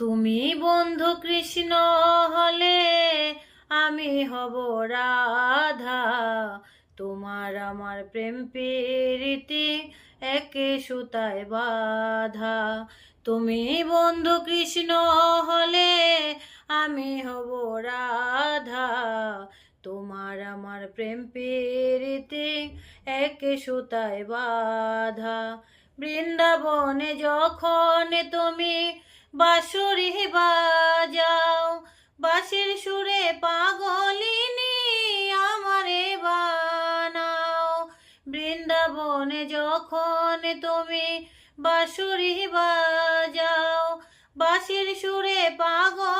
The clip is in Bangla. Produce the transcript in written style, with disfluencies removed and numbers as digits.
তুমি বন্ধু কৃষ্ণ হলে আমি হব রাধা। তোমার আমার প্রেম প্রীতি একে সুতায় বাঁধা। তুমি বন্ধু কৃষ্ণ হলে আমি হব রাধা। তোমার আমার প্রেম প্রীতি একে সুতায় বাঁধা। বৃন্দাবনে যখন তুমি বাঁশরি বাজাও, বাঁশির সুরে পাগলিনী আমারে বানাও। বৃন্দাবনে যখন তুমি বাঁশরি বাজাও, বাঁশির সুরে পাগল